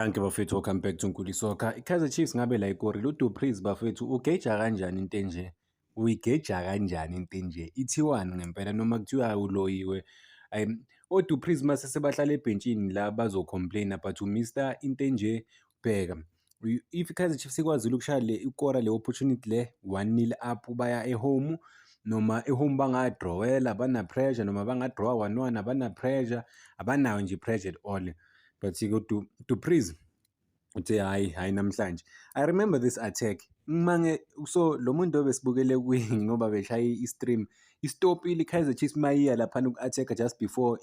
Danke bafethu, welcome back to Nkuli Soccer. I-Kaizer Chiefs ngabe la ikorile uDu Plessis bafethu ugeja kanjani into enje? Uyigeja kanjani into enje? Ithiwani ngempela noma kuthiwa uloyiwe. ODu Plessis mase sebahlala ebhentshini la bazocomplain but Mr. into enje bheka. If i-Kaizer Chiefs ikwazile ukushaya ikora le opportunity le 1-0 up baya ehome noma ehome bangadrawela abana-pressure noma bangadrawa 1-1 abana-pressure abanayo nje i-pressure at all. But Du Plessis uthe hayi namhlanje. I remember this attack. So lo muntu obesibukele kuye ngoba beshaya i-stream istopile i-Kaizer Chiefs mayiya laphana uku-attack just before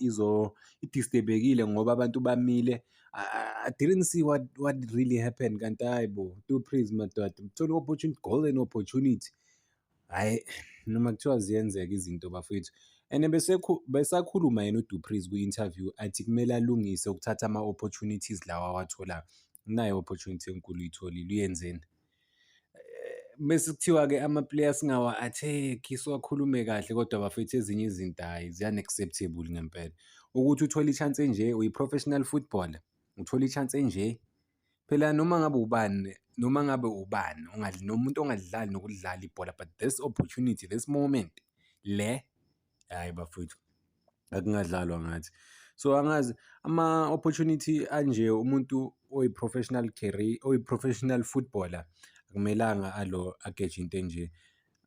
idisturbekile ngoba abantu bamile. I didn't see what really happened kanti hayi bo Du Plessis madoda uthola opportunity, golden opportunity. Hayi noma kuthiwa ziyenzeka izinto bafethu. And besakhuluma yena uDu Plessis kwi-interview athi kumele alungise ukuthatha ama-opportunities lawa awatholayo. Nayo opportunity enkulu uyitholile uyenzeni. Bese kuthiwa-ke ama-players singawa-attack siwakhulume kahle kodwa bafethu ezinye izinto hhayi zi-unacceptable ngempela. Ukuthi uthole i-chance enje uyi-professional footballer, uthole i-chance enje. Phela noma ngabe ubani nomuntu ongalidlali nokulidlala ibhola but this opportunity, this moment hhayi bafethu akungadlalwa ngathi. So angazi ama-opportunity anje umuntu oyi-professional footballer akumelanga ageje into enje.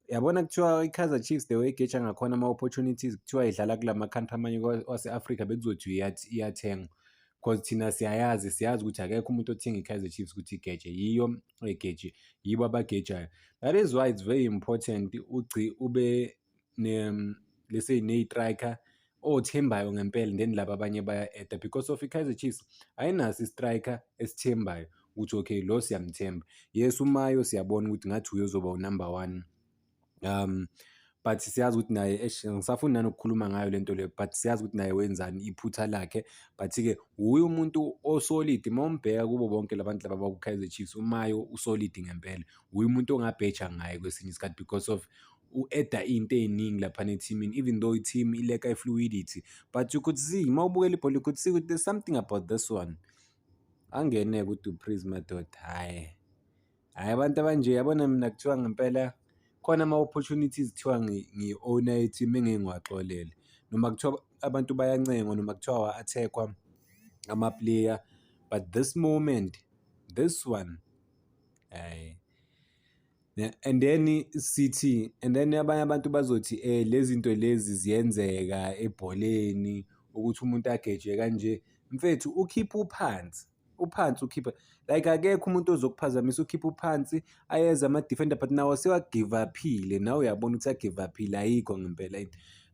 Yabona kuthiwa i-Kaizer Chiefs the way igeja ngakhona ama-opportunities kuthiwa idlala kula ma-country amanye wase-Afrika bekuzothi iyathengwa. Because thina siyazi ukuthi akekho umuntu othenga i-Kaizer Chiefs ukuthi igeje, yiyo egeje, yibo abagejayo. That is why it's very important ube let's say ne-striker othembayo ngempela then laba abanye baya-add because of i-Kaizer Chiefs ayinaso i-striker esithembayo ukuthi okay lo siyamthemba. Yes, uMayo siyabona ukuthi ngathi uyozoba u-number 1. But siyazi ukuthi naye ngisafuna nanokukhuluma ngayo lento le but siyazi ukuthi naye wenzani iphutha lakhe. But-ke uye umuntu osolid uma umbheka kubo bonke labantu laba baku-Kaizer Chiefs, uMayo usolid ngempela. Uye umuntu ongabheja ngaye kwesinye isikhathi because of u-add-a into ey'ningi laphana ethimini even though i-team ileka i-fluidity but you could see uma ubukela ibhola you could see ukuthi there's something about this one. Angene-ke uDu Plessis madoda hhayi abantu abanje yabona mina kuthiwa ngempela khona ama-opportunities kuthiwa ngi-owner ye-team engeke ngiwaxolele noma kuthiwa abantu bayancengwa noma kuthiwa awa-attack-wa ama-player but this moment, this one hhayi. And then abanye abantu bazothi lezi zinto lezi ziyenzeka ebholeni ukuthi umuntu ageje kanje. Mfethu ukhiphe uphansi ukhipha like akekho umuntu ozokuphazamisa ukhiphe uphansi ayeze ama-defender but nawo sewa-give up-ile nawe uyabona ukuthi a-give up-ile ayikho ngempela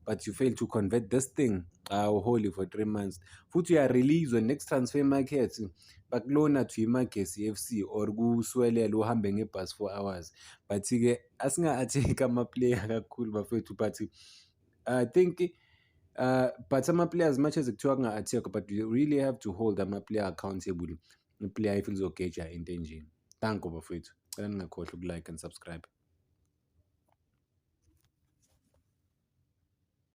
but you fail to convert this thing. Awuholi for 3 months futhi uya-release-wa next transfer market bakulona to iMagesi FC or kuSwelela uhambe ngebhasi 4 hours. But-ke asinga-attack ama-player kakhulu bafethu but I think but ama-players much as kuthiwa kunga-attack but you really have to hold ama-player accountable. I-player if lizogeja into enjeni. Danko bafethu, cela ningakhohlwa uku-like and subscribe.